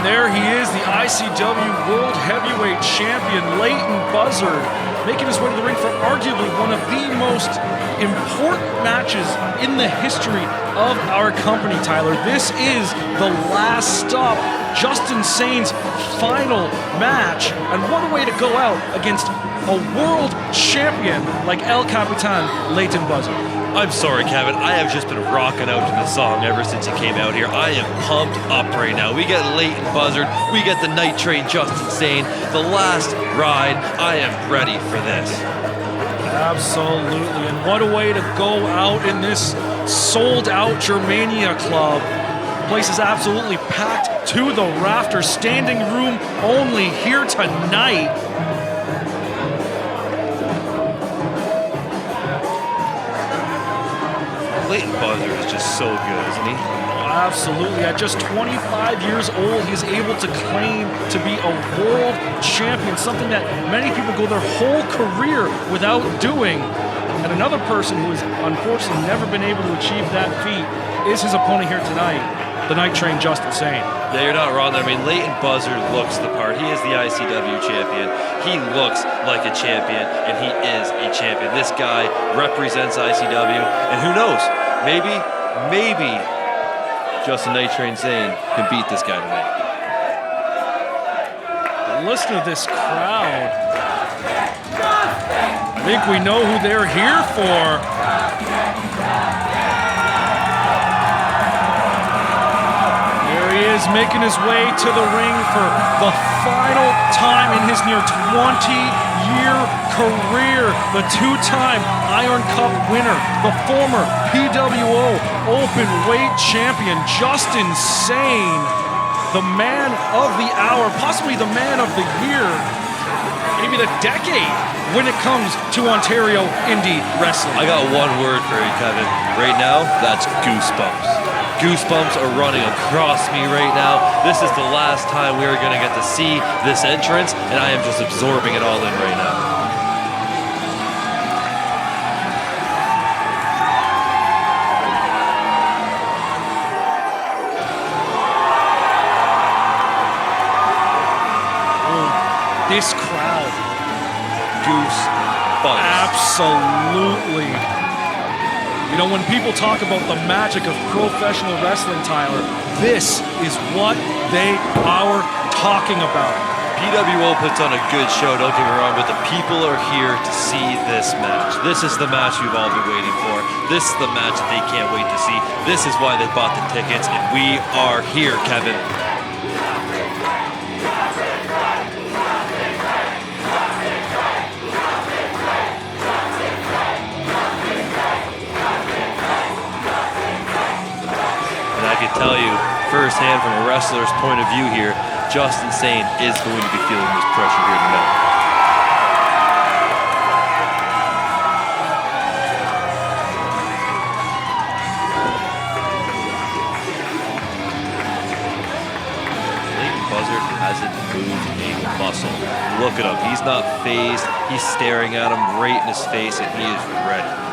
There he is, the ICW World Heavyweight Champion, Leyton Buzzard, making his way to the ring for arguably one of the most important matches in the history of our company, Tyler. This is the last stop, Justin Sane's final match, and what a way to go out against a world champion like El Capitan, Leyton Buzzard. I'm sorry, Kevin. I have just been rocking out to the song ever since he came out here. I am pumped up right now. We get Leyton Buzzard. We get the Night Train Justin Sane. The last ride. I am ready for this. Absolutely. And what a way to go out in this sold-out Germania club. The place is absolutely packed to the rafters. Standing room only here tonight. Leyton Buzzard is just so good, isn't he? Absolutely. At just 25 years old, he's able to claim to be a world champion, something that many people go their whole career without doing. And another person who has unfortunately never been able to achieve that feat is his opponent here tonight, the Night Train Justin Sane. Yeah, you're not wrong there. I mean, Leyton Buzzard looks the part. He is the ICW champion. He looks like a champion, and he is a champion. This guy represents ICW, and who knows? Maybe Justin Night Train Sane can beat this guy tonight. Listen to this crowd. I think we know who they're here for. Is making his way to the ring for the final time in his near 20-year career. The two-time Iron Cup winner, the former PWO Open Weight Champion, Justin Sane, the man of the hour, possibly the man of the year, maybe the decade when it comes to Ontario indie wrestling. I got one word for you, Kevin. Right now, that's goosebumps. Goosebumps are running across me right now. This is the last time we are going to get to see this entrance, and I am just absorbing it all in right now. Oh, this crowd. Goosebumps. Absolutely. You know, when people talk about the magic of professional wrestling, Tyler, this is what they are talking about. PWO puts on a good show, don't get me wrong, but the people are here to see this match. This is the match we've all been waiting for. This is the match that they can't wait to see. This is why they bought the tickets, and we are here, Kevin. Tell you firsthand from a wrestler's point of view here, Justin Sane is going to be feeling this pressure here tonight. Leyton Buzzard hasn't moved a muscle. Look at him. He's not phased. He's staring at him right in his face, and he is ready.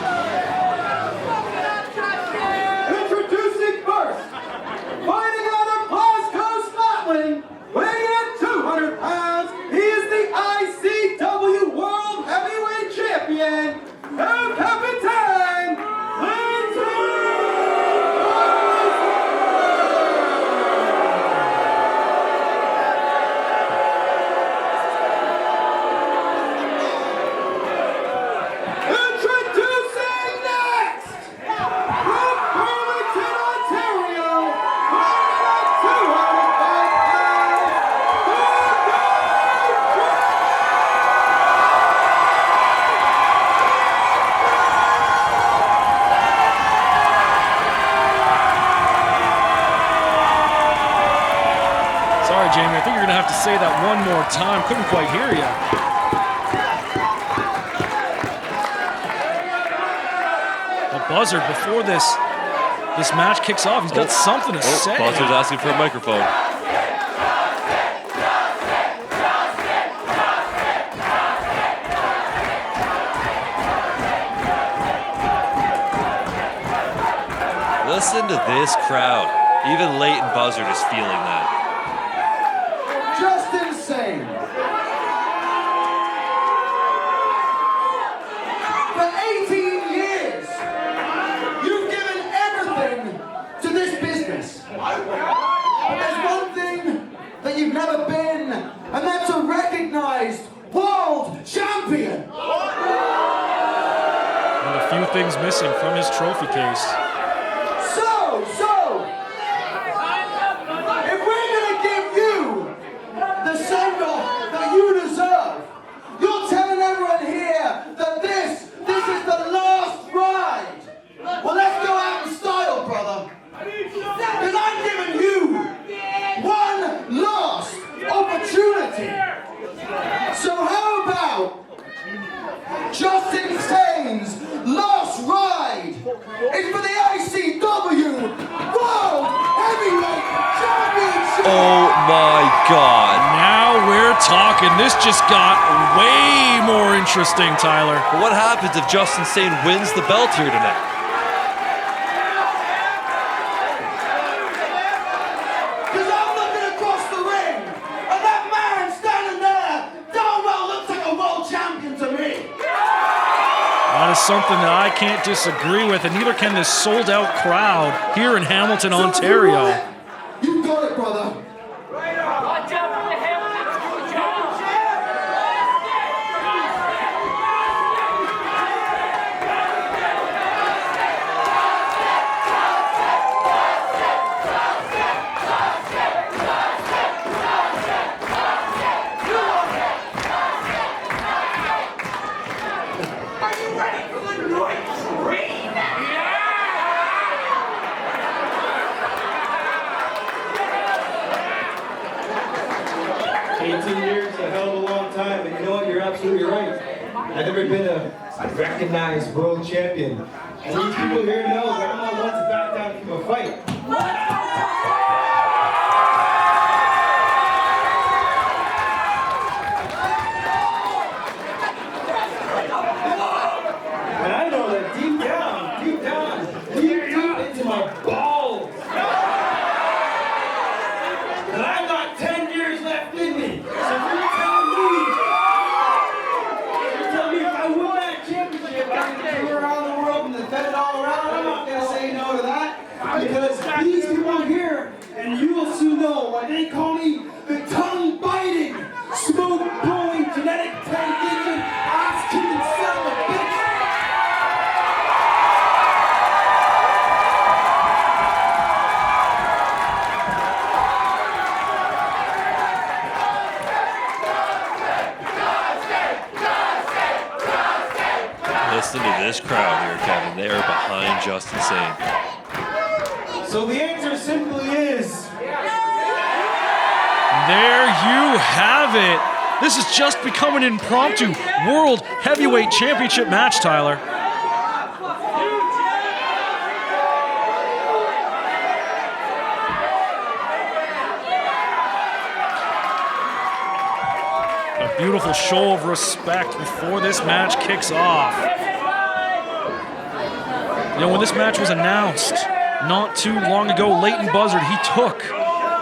you're going to have to say that one more time. Couldn't quite hear you. But Buzzard, before this match kicks off, he's got something to say. Buzzard's asking for a microphone. Listen to this crowd. Even Leyton Buzzard is feeling that. Just insane. For 18 years, you've given everything to this business. But there's one thing that you've never been, and that's a recognized world champion. One of the few things missing from his trophy case. So, if we're gonna give you the send-off that you deserve, you're telling everyone here that this is the last ride. Well, let's go out in style, brother. Because I'm giving you one last opportunity. So how about Justin Sane's last ride is for the ICW World Heavyweight Championship! Oh my God. Now we're talking. This just got way more interesting, Tyler. But what happens if Justin Sane wins the belt here tonight? Because I'm looking across the ring, and that man standing there darn well looks like a world champion to me. That is something that I can't disagree with, and neither can this sold-out crowd here in Hamilton, Ontario. You got it, brother. Watch out for the Hamilton Are you ready for the noise scream? 18 years is a hell of a long time, and you know what? You're absolutely right. I've never been a recognized world champion. And these people here know that I'm not one to back down from a fight. And I know that deep down, deep into my balls, that I've got 10 years left in me. So you're telling me if I win that championship, I'm going to tour around the world and defend it all around. I'm not going to say no to that. Because these people here, and you will soon know why they call me the tongue-biting, smoke-blowing, genetic tank-engine, ass-kicking son of a bitch. Listen to this crowd here, Kevin. They are behind Justin Sane. So the answer simply is... There you have it. This has just become an impromptu World Heavyweight Championship match, Tyler. A beautiful show of respect before this match kicks off. You know, when this match was announced not too long ago, Leyton Buzzard, he took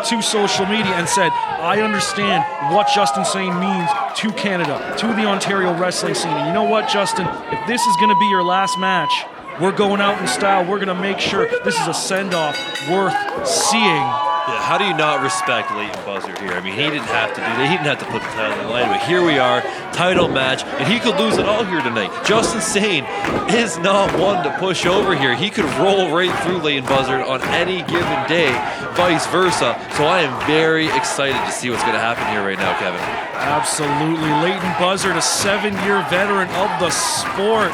to social media and said, I understand what Justin Sane means to Canada, to the Ontario wrestling scene. And you know what, Justin? If this is going to be your last match, we're going out in style. We're going to make sure this is a send-off worth seeing. Yeah, how do you not respect Leyton Buzzard here? I mean, he didn't have to do that. He didn't have to put the title on the line, but here we are, title match, and he could lose it all here tonight. Justin Sane is not one to push over here. He could roll right through Leyton Buzzard on any given day, vice versa. So I am very excited to see what's going to happen here right now, Kevin. Absolutely. Leyton Buzzard, a 7-year veteran of the sport.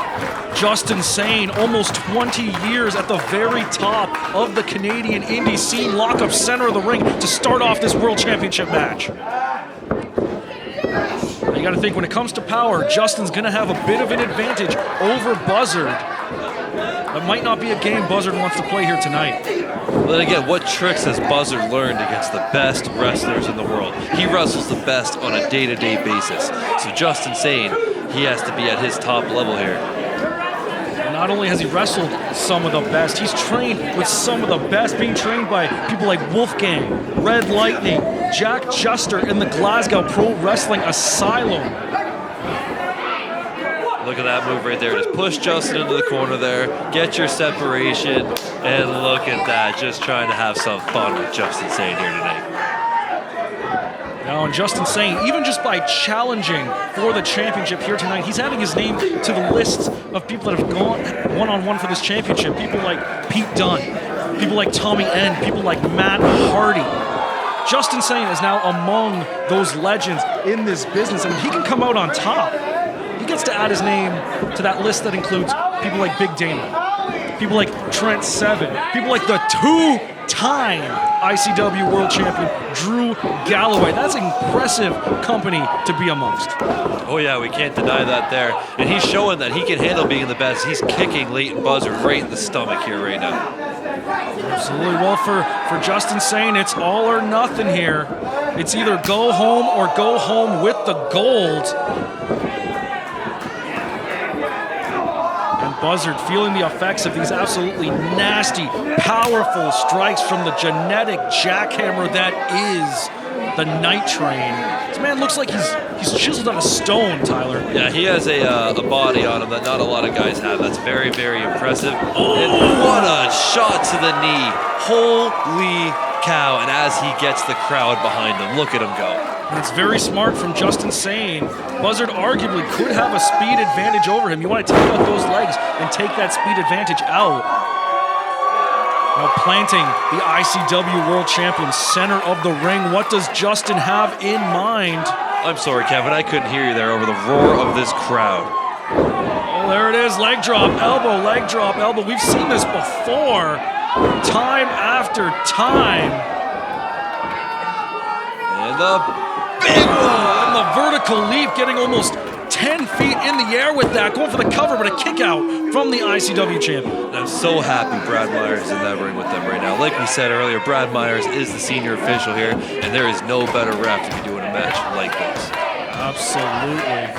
Justin Sane, almost 20 years at the very top of the Canadian indie scene. Lock-up center. center of the ring to start off this World Championship match. You got to think, when it comes to power, Justin's going to have a bit of an advantage over Buzzard. That might not be a game Buzzard wants to play here tonight. But then again, what tricks has Buzzard learned against the best wrestlers in the world? He wrestles the best on a day-to-day basis. So Justin Sane, he has to be at his top level here. And not only has he wrestled some of the best, he's trained with some of the best, being trained by people like Wolfgang, Red Lightning, Jack Juster in the Glasgow Pro Wrestling Asylum. Look at that move right there. Just push Justin into the corner there, get your separation, and look at that. Just trying to have some fun with Justin Sane here tonight. Now, and Justin Sane, even just by challenging for the championship here tonight, he's adding his name to the list of people that have gone one-on-one for this championship. People like Pete Dunne, people like Tommy End, people like Matt Hardy. Justin Sane is now among those legends in this business, and he can come out on top. He gets to add his name to that list that includes people like Big Dana, people like Trent Seven, people like the two-time ICW World Champion Drew Galloway. That's impressive company to be amongst. Oh yeah, we can't deny that there. And he's showing that he can handle being the best. He's kicking Leyton Buzzard right in the stomach here right now. Absolutely. Well, for Justin Sane, it's all or nothing here. It's either go home or go home with the gold. And Buzzard feeling the effects of these absolutely nasty, powerful strikes from the genetic jackhammer that is the Night Train. This man looks like he's chiseled out of stone, Tyler. Yeah, he has a body on him that not a lot of guys have. That's very, very impressive. And what a shot to the knee. Holy cow. And as he gets the crowd behind him, look at him go. And it's very smart from Justin Sane. Buzzard arguably could have a speed advantage over him. You want to take out those legs and take that speed advantage out. Now planting the ICW World Champion center of the ring. What does Justin have in mind? I'm sorry, Kevin. I couldn't hear you there over the roar of this crowd. Oh, there it is. Leg drop, elbow, leg drop, elbow. We've seen this before, time after time. And the big one. And the vertical leap, getting almost 10 feet in the air with that, going for the cover, but a kick out from the ICW champion. And I'm so happy Brad Myers is in that ring with them right now. Like we said earlier, Brad Myers is the senior official here, and there is no better ref to be doing a match like this. Absolutely.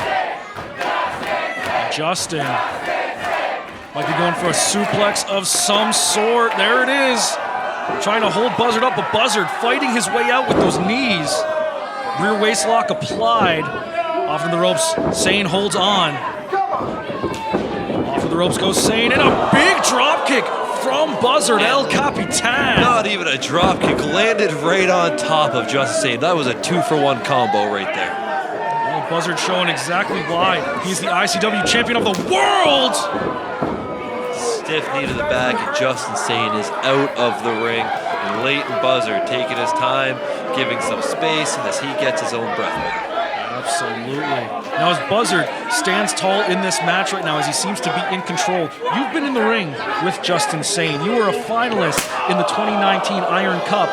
Justin might be going for a suplex of some sort. There it is. Trying to hold Buzzard up, but Buzzard fighting his way out with those knees. Rear waist lock applied. Off of the ropes, Sane holds on. Off of the ropes goes Sane, and a big drop kick from Buzzard, El Capitan. Not even a drop kick, landed right on top of Justin Sane. That was a 2-for-1 combo right there. Well, Buzzard showing exactly why he's the ICW champion of the world. Stiff knee to the back, and Justin Sane is out of the ring. And Leyton Buzzard taking his time, giving some space as he gets his own breath back. Absolutely. Now as Buzzard stands tall in this match right now, as he seems to be in control, you've been in the ring with Justin Sane. You were a finalist in the 2019 Iron Cup,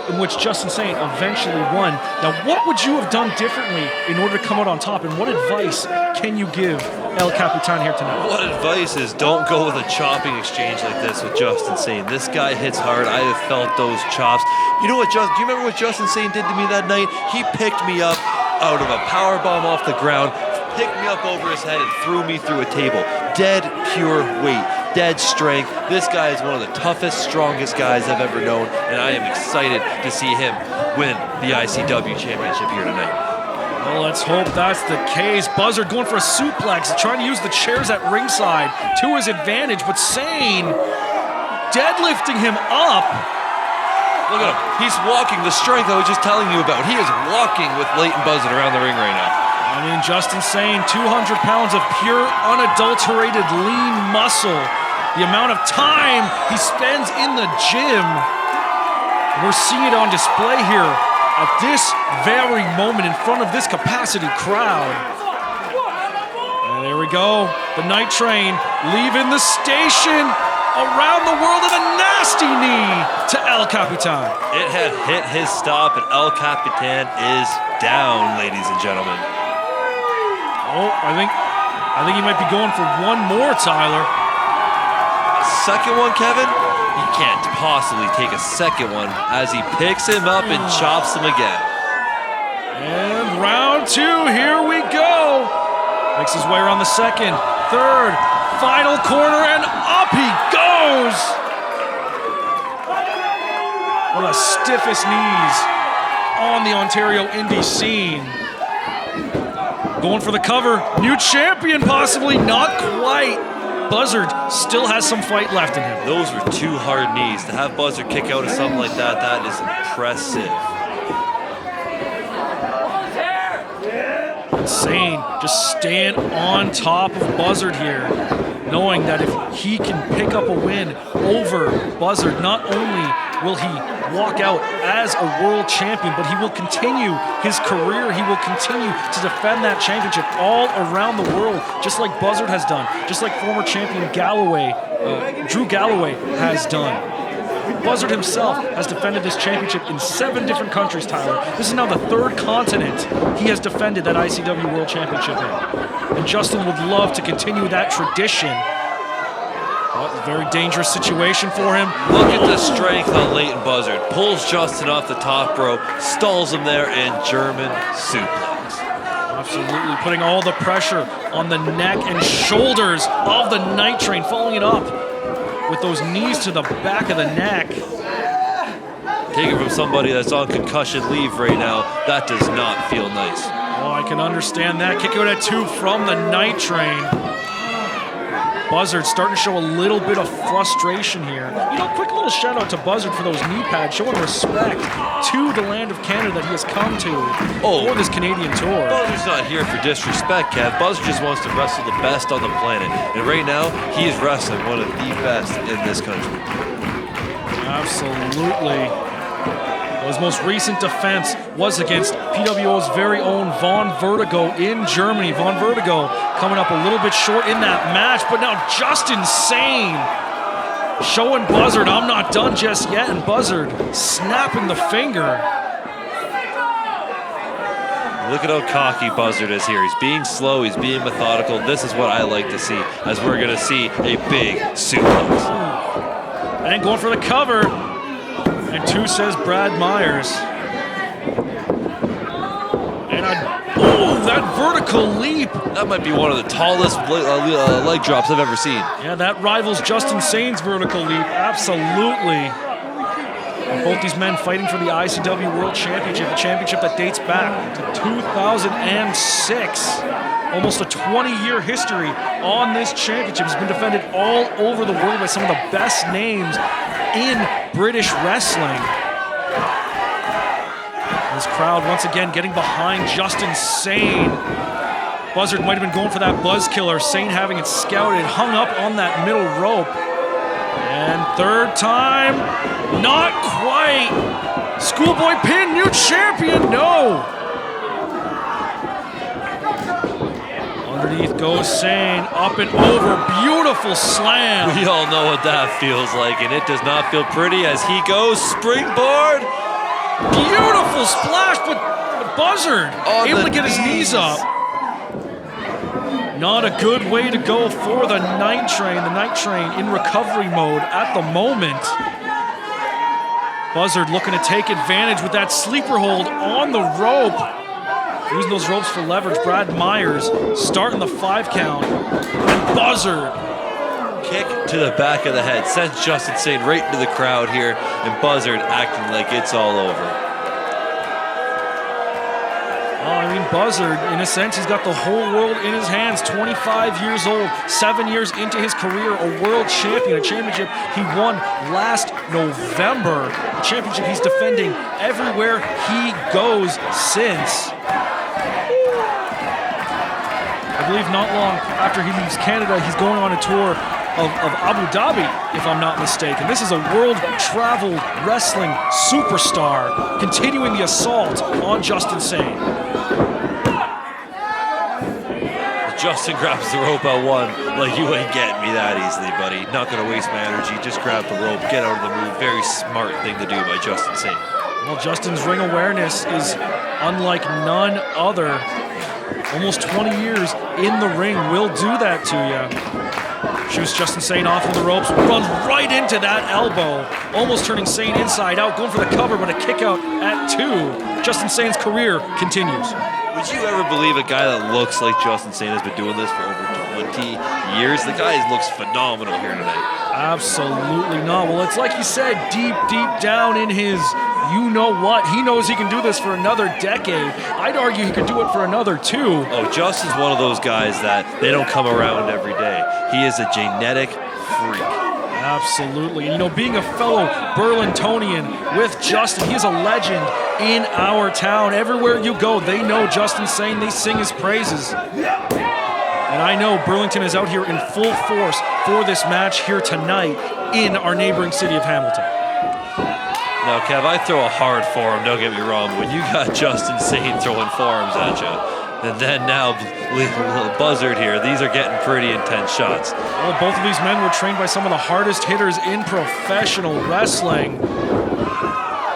in which Justin Sane eventually won. Now, what would you have done differently in order to come out on top, and what advice can you give El Capitan here tonight? What advice is don't go with a chopping exchange like this with Justin Sane. This guy hits hard. I have felt those chops. You know what, Justin? Do you remember what Justin Sane did to me that night? He picked me up out of a power bomb off the ground, picked me up over his head and threw me through a table. Dead pure weight, dead strength. This guy is one of the toughest, strongest guys I've ever known, and I am excited to see him win the ICW championship here tonight. Well, let's hope that's the case. Buzzard going for a suplex, trying to use the chairs at ringside to his advantage, but Sane deadlifting him up. Look at him. He's walking the strength I was just telling you about. He is walking with Leyton Buzzard around the ring right now. I mean, Justin Sane, 200 pounds of pure, unadulterated, lean muscle. The amount of time he spends in the gym. We're seeing it on display here at this very moment in front of this capacity crowd. And there we go. The Night Train leaving the station. around the world and a nasty knee to El Capitan. It had hit his stop, and El Capitan is down, ladies and gentlemen. Oh, I think he might be going for one more, Tyler. Second one, Kevin? He can't possibly take a second one as he picks him up and chops him again. And round two, here we go. Makes his way around the second, third, final corner, and up he goes. One of the stiffest knees on the Ontario indie scene. Going for the cover, new champion possibly, not quite. Buzzard still has some fight left in him. Those were two hard knees. To have Buzzard kick out of something like that, that is impressive. Sane just staying on top of Buzzard here, knowing that if he can pick up a win over Buzzard, not only will he walk out as a world champion, but he will continue his career. He will continue to defend that championship all around the world, just like Buzzard has done, just like former champion Drew Galloway has done. Buzzard himself has defended this championship in 7 different countries, Tyler. This is now the 3rd continent he has defended that ICW World Championship in. And Justin would love to continue that tradition. Well, a very dangerous situation for him. Look at the strength on Leyton Buzzard. Pulls Justin off the top rope, stalls him there, and German suplex. Absolutely, putting all the pressure on the neck and shoulders of the Night Train, following it up with those knees to the back of the neck. Taking from somebody that's on concussion leave right now, that does not feel nice. Oh, I can understand that. Kick out at 2 from the Night Train. Buzzard starting to show a little bit of frustration here. You know, quick little shout out to Buzzard for those knee pads, showing respect to the land of Canada that he has come to for this Canadian tour. Buzzard's not here for disrespect, Kev. Buzzard just wants to wrestle the best on the planet. And right now, he is wrestling one of the best in this country. Absolutely. His most recent defense was against PWO's very own Von Vertigo in Germany. Von Vertigo coming up a little bit short in that match, but now Justin Sane showing Buzzard, I'm not done just yet, and Buzzard snapping the finger. Look at how cocky Buzzard is here. He's being slow, he's being methodical. This is what I like to see, as we're gonna see a big suplex. And going for the cover. And 2 says Brad Myers. And that vertical leap. That might be one of the tallest leg drops I've ever seen. Yeah, that rivals Justin Sane's vertical leap, absolutely. And both these men fighting for the ICW World Championship, a championship that dates back to 2006. Almost a 20-year history on this championship. It's been defended all over the world by some of the best names in British wrestling. This crowd once again getting behind Justin Sane. Buzzard might have been going for that buzz killer. Sane having it scouted, hung up on that middle rope. And 3rd time, not quite. Schoolboy pin, new champion, no. Underneath goes Sane, up and over, beautiful slam. We all know what that feels like, and it does not feel pretty as he goes springboard. Beautiful splash, but Buzzard able to get his knees up. Not a good way to go for the Night Train. The Night Train in recovery mode at the moment. Buzzard looking to take advantage with that sleeper hold on the rope. Using those ropes for leverage. Brad Myers starting the 5 count. And Buzzard. Kick to the back of the head. Sends Justin Sane right into the crowd here. And Buzzard acting like it's all over. I mean, Buzzard, in a sense, he's got the whole world in his hands. 25 years old, 7 years into his career, a world champion, a championship he won last November. A championship he's defending everywhere he goes since. I believe not long after he leaves Canada, he's going on a tour of Abu Dhabi, if I'm not mistaken. This is a world travel wrestling superstar continuing the assault on Justin Sane. The Justin grabs the rope at one. Like, you ain't getting me that easily, buddy. Not going to waste my energy. Just grab the rope, get out of the move. Very smart thing to do by Justin Sane. Well, Justin's ring awareness is unlike none other. Almost 20 years in the ring will do that to you. Shoots Justin Sane off of the ropes, runs right into that elbow, almost turning Sane inside out, going for the cover, but a kick out at 2. Justin Sane's career continues. Would you ever believe a guy that looks like Justin Sane has been doing this for over 20 years? The guy looks phenomenal here tonight. Absolutely not. Well, it's like you said, deep down in his you-know-what, he knows he can do this for another decade. I'd argue he could do it for another 2. Oh, Justin's one of those guys that they don't come around every day. He is a genetic freak. Absolutely. You know, being a fellow Burlingtonian with Justin, he's a legend in our town. Everywhere you go, they know Justin Sane. They sing his praises. And I know Burlington is out here in full force for this match here tonight in our neighboring city of Hamilton. Now, Kev, I throw a hard forearm, don't get me wrong. When you got Justin Sane throwing forearms at you, and then now Leyton Buzzard here, these are getting pretty intense shots. Well, both of these men were trained by some of the hardest hitters in professional wrestling.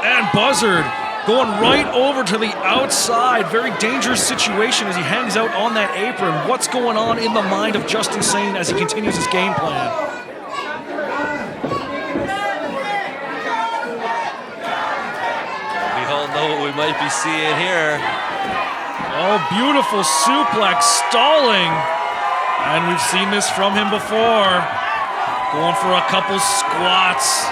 And Buzzard going right over to the outside. Very dangerous situation as he hangs out on that apron. What's going on in the mind of Justin Sane as he continues his game plan? We all know what we might be seeing here. Oh, beautiful suplex, stalling. And we've seen this from him before. Going for a couple squats.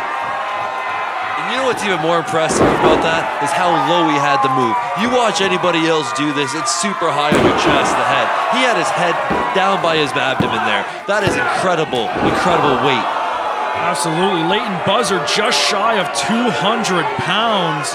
And you know what's even more impressive about that is how low he had to move. You watch anybody else do this, it's super high on your chest, the head. He had his head down by his abdomen there. That is incredible, incredible weight. Absolutely. Leyton Buzzard just shy of 200 pounds.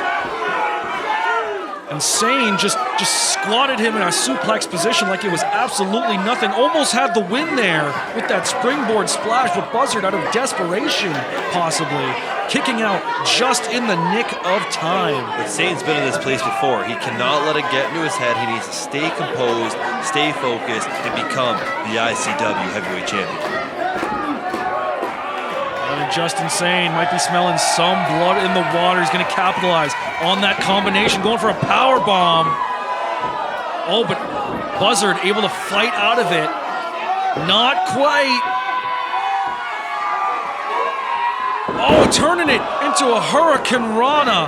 And Sane just squatted him in a suplex position like it was absolutely nothing. Almost had the win there with that springboard splash, but Buzzard out of desperation, possibly, kicking out just in the nick of time. But Sane's been in this place before. He cannot let it get into his head. He needs to stay composed, stay focused, and become the ICW heavyweight champion. Justin Sane might be smelling some blood in the water. He's going to capitalize on that combination, going for a power bomb. Oh, but Buzzard able to fight out of it. Not quite. Oh, turning it into a Hurricane Rana.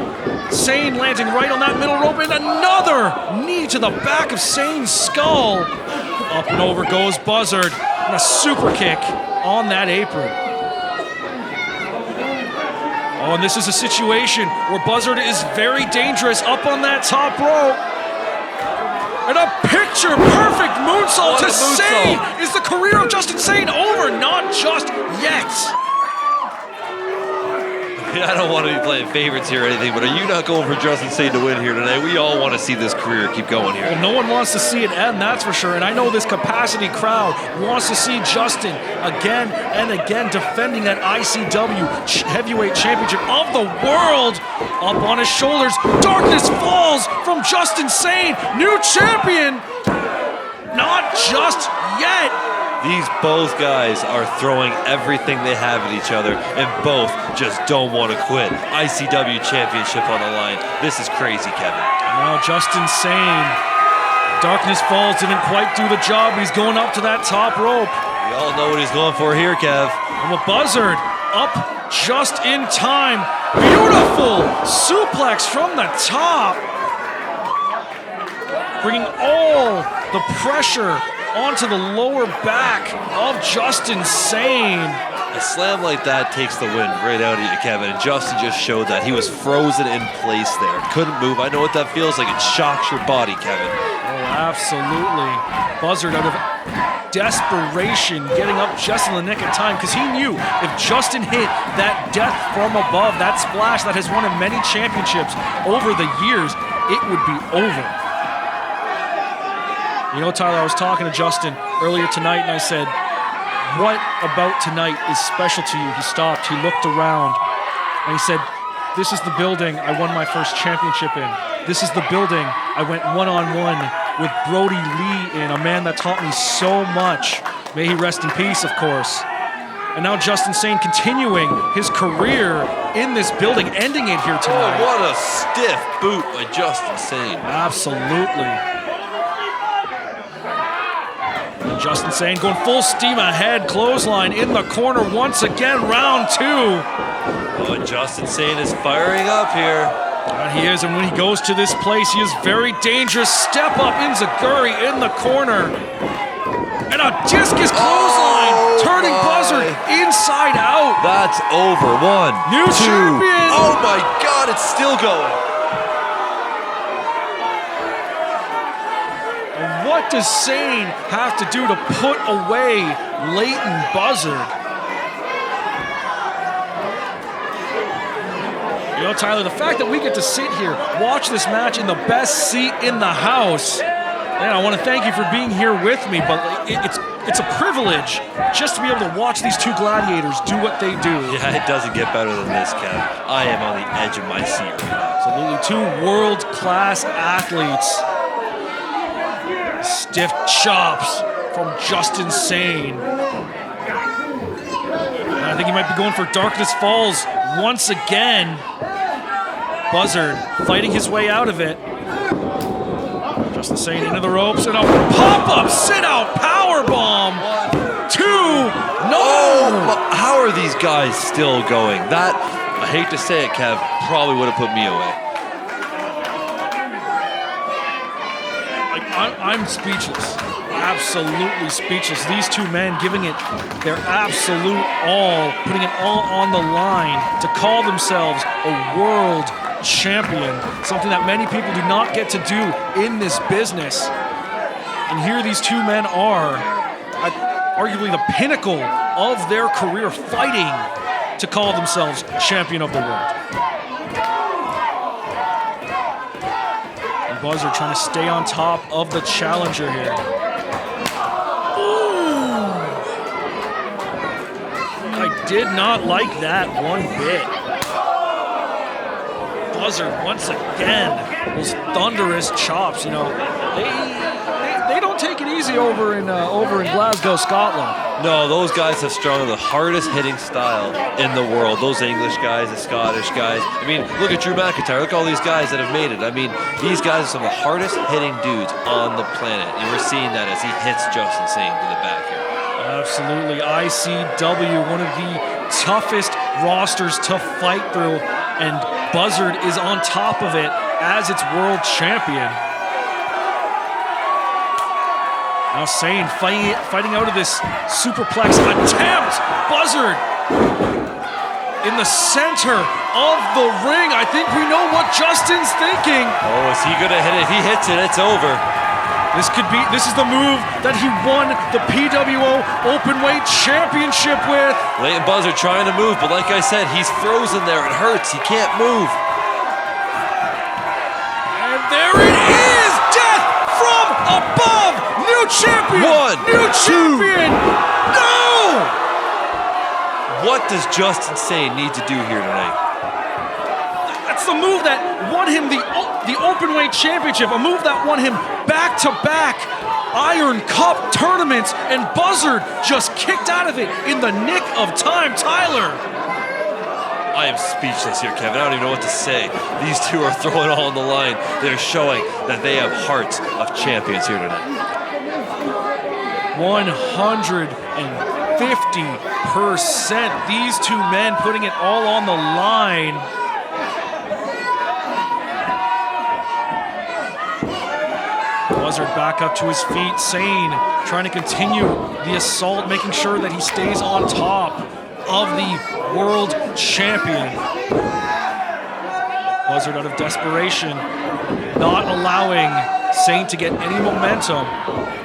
Sane landing right on that middle rope, and another knee to the back of Sane's skull. Up and over goes Buzzard, and a super kick on that apron. Oh, and this is a situation where Buzzard is very dangerous up on that top rope. And a picture-perfect moonsault to Sane. Is the career of Justin Sane over? Not just yet. I don't want to be playing favorites here or anything, but are you not going for Justin Sane to win here tonight? We all want to see this career keep going here. Well, no one wants to see it end, that's for sure. And I know this capacity crowd wants to see Justin again and again defending that ICW heavyweight championship of the world. Up on his shoulders, darkness falls from Justin Sane, new champion. Not just yet. These both guys are throwing everything they have at each other, and both just don't want to quit. ICW championship on the line. This is crazy, Kevin. Now Justin Sane, darkness falls, didn't quite do the job. He's going up to that top rope. We all know what he's going for here, Kev. And with Buzzard up just in time. Beautiful suplex from the top. Bringing all the pressure onto the lower back of Justin Sane. A slam like that takes the wind right out of you, Kevin, and Justin just showed that. He was frozen in place there. Couldn't move. I know what that feels like. It shocks your body, Kevin. Oh, absolutely. Buzzard out of desperation getting up just in the nick of time, because he knew if Justin hit that death from above, that splash that has won him many championships over the years, it would be over. You know, Tyler, I was talking to Justin earlier tonight, and I said, what about tonight is special to you? He stopped, he looked around, and he said, this is the building I won my first championship in. This is the building I went one-on-one with Brody Lee in, a man that taught me so much. May he rest in peace, of course. And now Justin Sane continuing his career in this building, ending it here tonight. Oh, what a stiff boot by Justin Sane. Absolutely. And Justin Sane going full steam ahead, clothesline in the corner once again, round 2. Oh, and Justin Sane is firing up here. He is, and when he goes to this place, he is very dangerous. Step up Enziguri in the corner. And a discus clothesline, turning Buzzard inside out. That's over. 1, New 2. champion. Oh my God, it's still going. And what does Sane have to do to put away Leyton Buzzard? You know, Tyler, the fact that we get to sit here, watch this match in the best seat in the house, man, I want to thank you for being here with me, but it's a privilege just to be able to watch these two gladiators do what they do. Yeah, it doesn't get better than this, Kev. I am on the edge of my seat right now. Absolutely, two world-class athletes. Stiff chops from Justin Sane. And I think he might be going for Darkness Falls once again. Buzzard fighting his way out of it. Justin Sane into the ropes and a pop-up sit-out powerbomb. 2. No! Oh, how are these guys still going? That, I hate to say it, Kev, probably would have put me away. I'm speechless. Absolutely speechless. These two men giving it their absolute all, putting it all on the line to call themselves a world champion, something that many people do not get to do in this business. And here these two men are at arguably the pinnacle of their career, fighting to call themselves champion of the world. And Buzzard trying to stay on top of the challenger here. Ooh. I did not like that one bit. Buzzard once again, those thunderous chops. You know, they don't take it easy over in Glasgow, Scotland. No, those guys have strung the hardest hitting style in the world. Those English guys, the Scottish guys. I mean, look at Drew McIntyre. Look at all these guys that have made it. I mean, these guys are some of the hardest hitting dudes on the planet. And we're seeing that as he hits Justin Sane to the back here. Absolutely. ICW, one of the toughest rosters to fight through. And Buzzard is on top of it as its world champion. Now Sane fighting out of this superplex attempt. Buzzard in the center of the ring. I think we know what Justin's thinking. Oh, is he gonna hit it? If he hits it, it's over. This is the move that he won the PWO Openweight Championship with. Leyton Buzzard trying to move, but like I said, he's frozen there. It hurts. He can't move. And there it is! Death from above! New champion! New champion! No! What does Justin Sane need to do here tonight? That's the move that won him the Openweight Championship, a move that won him back-to-back Iron Cup tournaments, and Buzzard just kicked out of it in the nick of time. Tyler. I am speechless here, Kevin. I don't even know what to say. These two are throwing all on the line. They're showing that they have hearts of champions here tonight. 150%. These two men putting it all on the line. Buzzard back up to his feet. Sane trying to continue the assault, making sure that he stays on top of the world champion. Buzzard out of desperation, not allowing Sane to get any momentum.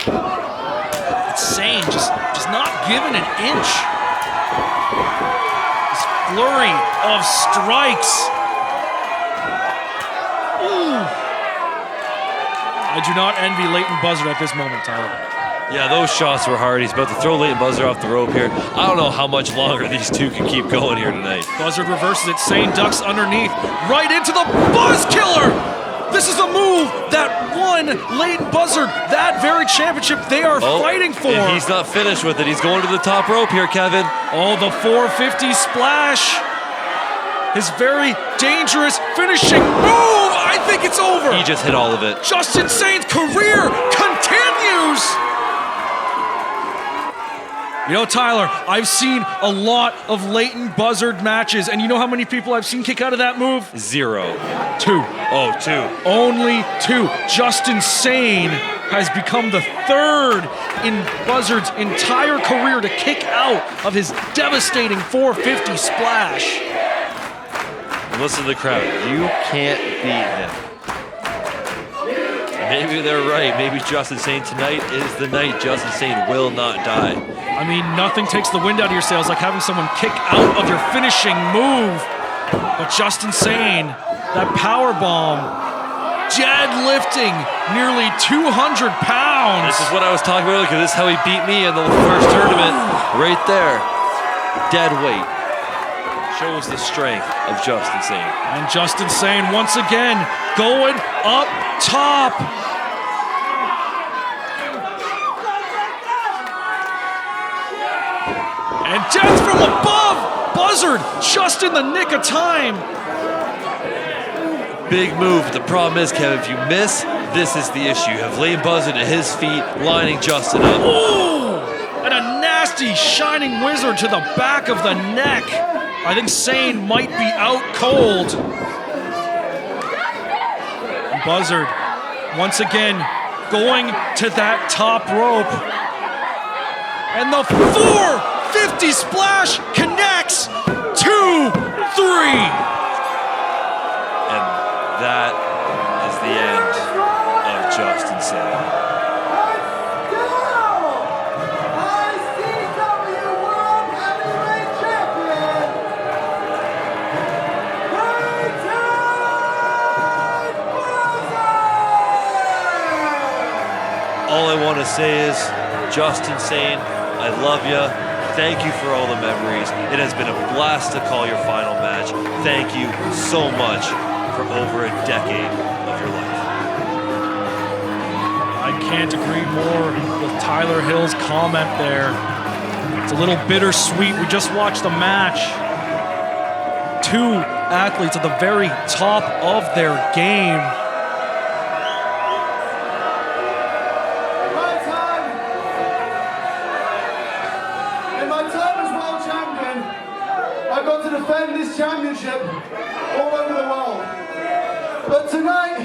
But Sane just not giving an inch. This flurry of strikes. Ooh. I do not envy Leyton Buzzard at this moment, Tyler. Yeah, those shots were hard. He's about to throw Leyton Buzzard off the rope here. I don't know how much longer these two can keep going here tonight. Buzzard reverses it. Sane ducks underneath, right into the Buzz Killer This is the move that won Leyton Buzzard that very championship they are fighting for. And he's not finished with it. He's going to the top rope here, Kevin. Oh, the 450 splash. His very dangerous finishing move. I think it's over. He just hit all of it. Justin Sane's career continues. You know, Tyler, I've seen a lot of Leyton Buzzard matches, and you know how many people I've seen kick out of that move? 0. 2. Oh, 2. Only 2. Justin Sane has become the 3rd in Buzzard's entire career to kick out of his devastating 450 splash. Listen to the crowd. You can't beat him. Maybe they're right. Maybe Justin Sane tonight is the night Justin Sane will not die. I mean, nothing takes the wind out of your sails like having someone kick out of your finishing move. But Justin Sane, that power bomb, deadlifting nearly 200 pounds. This is what I was talking about, because this is how he beat me in the first tournament. Right there. Dead weight. Shows the strength of Justin Sane. And Justin Sane once again going up top. And death from above. Buzzard just in the nick of time. Big move. The problem is, Kevin, if you miss, this is the issue. You have Leyton Buzzard at his feet, lining Justin up. Ooh! And a nasty shining wizard to the back of the neck. I think Sane might be out cold. And Buzzard, once again, going to that top rope. And the 450 splash connects. 2, 3. And that is the end of Justin Sane. ICW World Heavyweight Champion, Leyton Buzzard! All I want to say is, Justin Sane, I love you. Thank you for all the memories. It has been a blast to call your final match. Thank you so much for over a decade of your life. I can't agree more with Tyler Hill's comment there. It's a little bittersweet. We just watched the match. 2 athletes at the very top of their game. My time. In my time as world champion, I got to defend this championship all over the world. But tonight,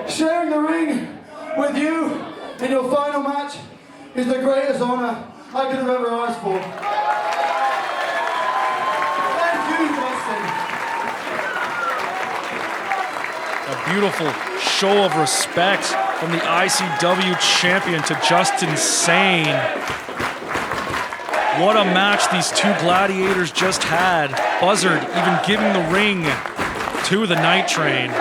sharing the ring with you in your final match is the greatest honor I could have ever asked for. Thank you, Justin. A beautiful show of respect from the ICW champion to Justin Sane. What a match these 2 gladiators just had. Buzzard even giving the ring to the Night Train.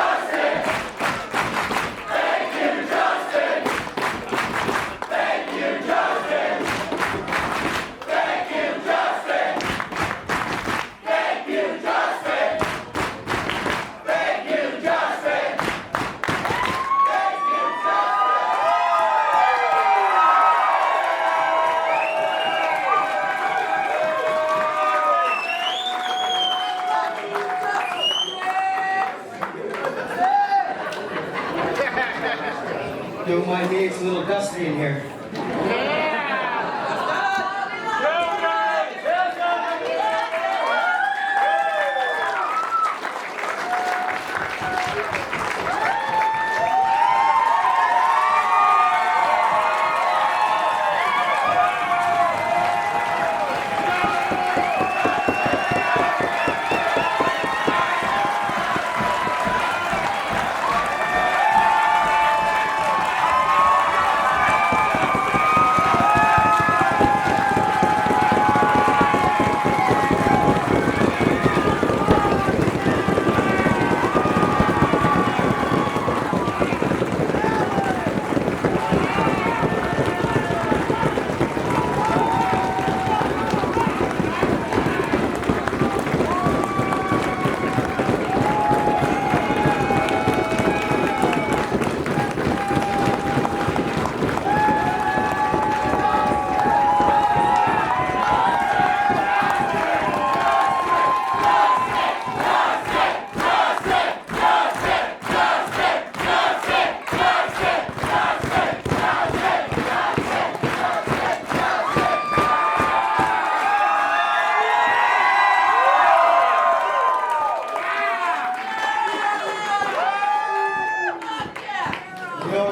Don't mind me, it's a little dusty in here.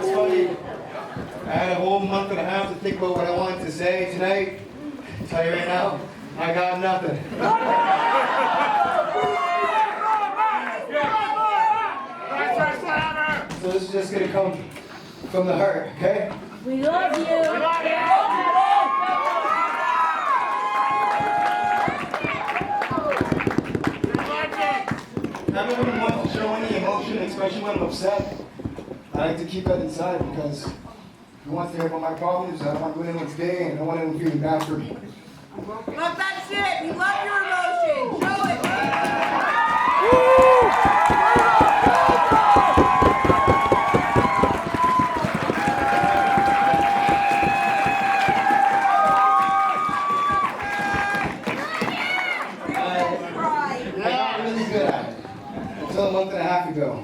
know, it's funny. I had a whole month and a half to think about what I wanted to say tonight. I'll tell you right now, I got nothing. So this is just gonna come from the heart, okay? We love you. We love you. I don't even want to show any emotion, especially when I'm upset. I like to keep that inside because who wants to hear about my problems? I don't want to ruin anyone's day and I don't want anyone feeling bad for me. Love that shit. We love your emotion. Show it. I'm not really good at it until a month and a half ago.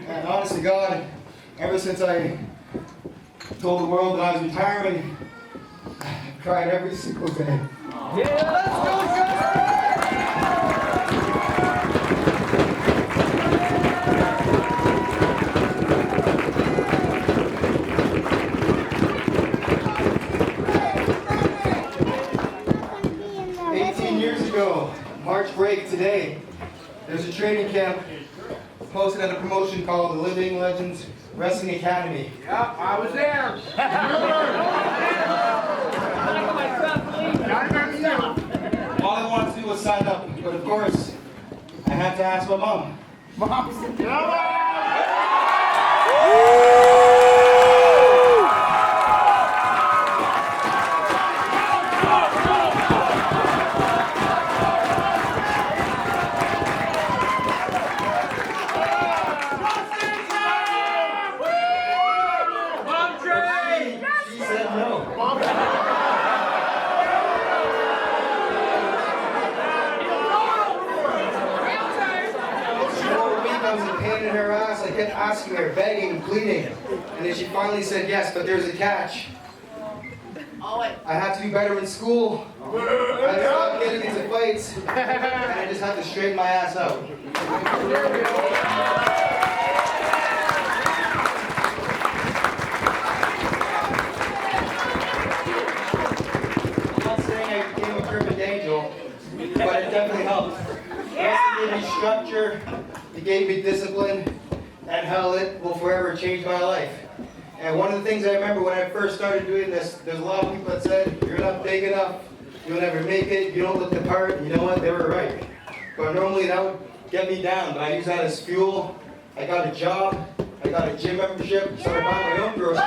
And honest to God, ever since I told the world that I was retiring, I cried every single day. Let's go, guys! 18 years ago, March break today, there's a training camp posted at a promotion called the Living Legends Wrestling Academy. Yep, I was there. All I wanted to do was sign up, but of course, I had to ask my mom. She said no. I was a pain in her ass. I kept asking her, begging, pleading. And then she finally said yes, but there's a catch. I had to do better in school. I had to stop getting into fights. And I just had to straighten my ass out. I'm not saying I became a perfect angel, but it definitely helped. Wrestling gave me structure, it gave me discipline, and hell, it will forever change my life. And one of the things I remember when I first started doing this, there's a lot of people that said, you're not big enough, you'll never make it, you don't look the part, and you know what, they were right. But normally that would get me down, but I use that as fuel. I got a job, I got a gym membership, started buying my own groceries.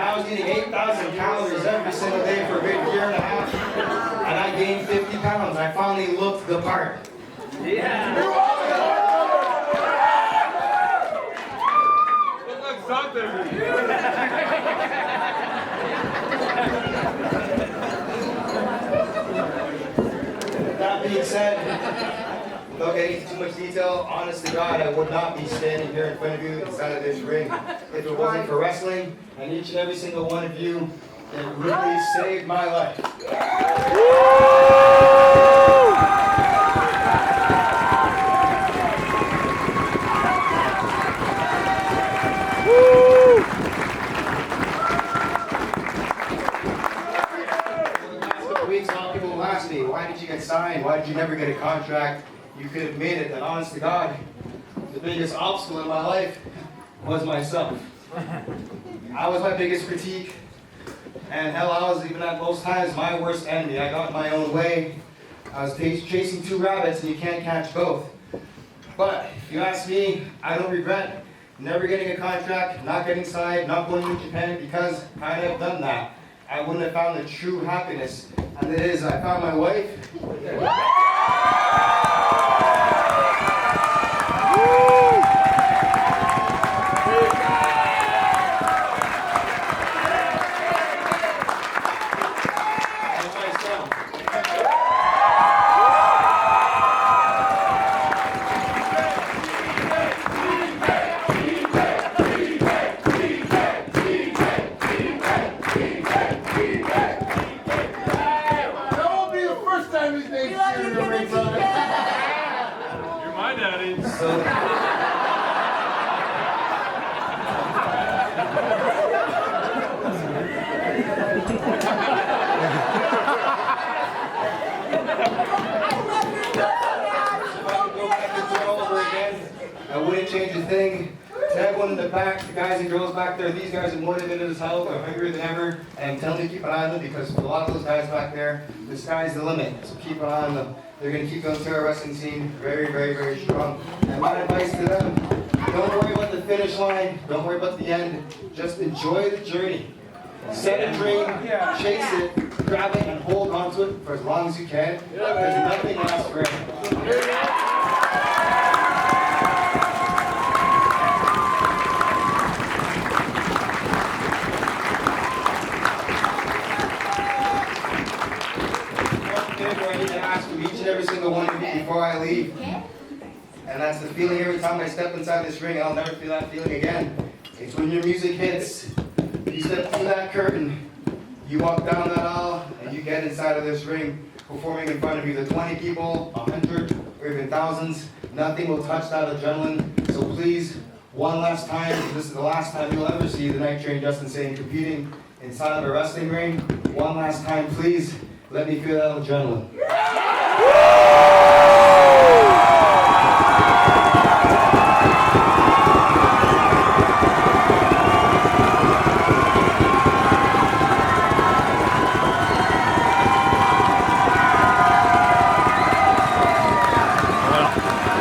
I was eating 8,000 calories every single day for a good year and a half, and I gained 50 pounds. I finally looked the part. That being said, without getting into too much detail, honest to God, I would not be standing here in front of you inside of this ring if it wasn't for wrestling, and each and every single one of you, it really saved my life. Weeks, a lot of people will ask me, why did you get signed? Why did you never get a contract? You could have made it, and honest to God, the biggest obstacle in my life was myself. I was my biggest critique, and hell, I was even at most times my worst enemy. I got my own way. I was chasing two rabbits, and you can't catch both. But if you ask me, I don't regret never getting a contract, not getting signed, not going to Japan, because I have done that. I wouldn't have found the true happiness. And it is, I found my wife. And my son. in the ring, brother. You're my daddy. I wouldn't change a thing. To everyone in the back, the guys and girls back there, these guys are motivated as hell. They're hungrier than ever. And I'm telling you, keep an eye on them because for a lot of those guys back there, the sky's the limit. So keep an eye on them. They're going to keep going to our wrestling scene very, very, very strong. And my advice to them, don't worry about the finish line. Don't worry about the end. Just enjoy the journey. Set a dream, chase it, grab it, and hold on to it for as long as you can. Because nothing lasts forever. I need to ask from each and every single one of you before I leave. And that's the feeling every time I step inside this ring. I'll never feel that feeling again. It's when your music hits, you step through that curtain, you walk down that aisle, and you get inside of this ring, performing in front of either 20 people, 100, or even thousands. Nothing will touch that adrenaline. So please, one last time, this is the last time you'll ever see the Night Train Justin Sane competing inside of a wrestling ring. One last time, please, let me feel that adrenaline.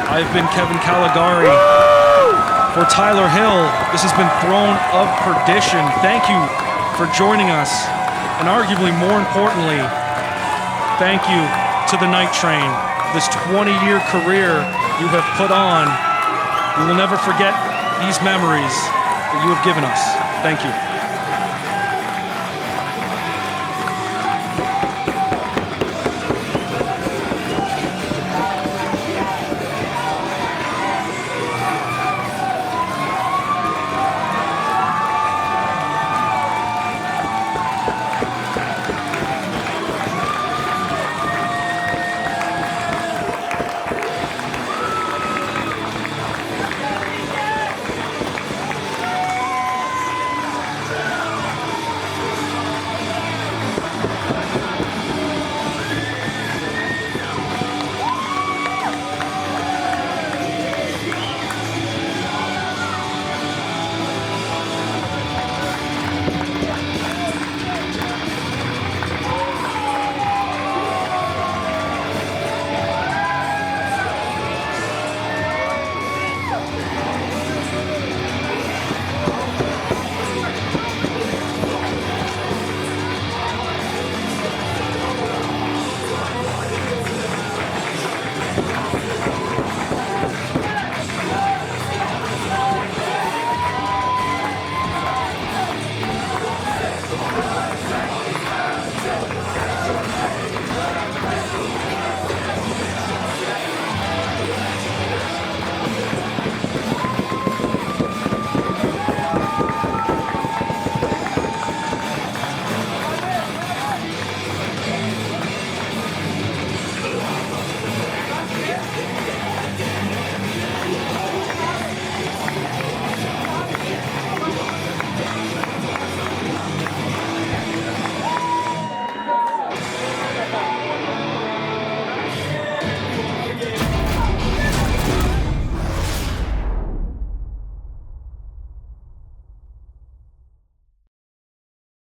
I've been Kevin Caligari. For Tyler Hill, this has been Throne of Perdition. Thank you for joining us. And arguably more importantly, thank you to the Night Train. This 20-year career you have put on. We will never forget these memories that you have given us. Thank you.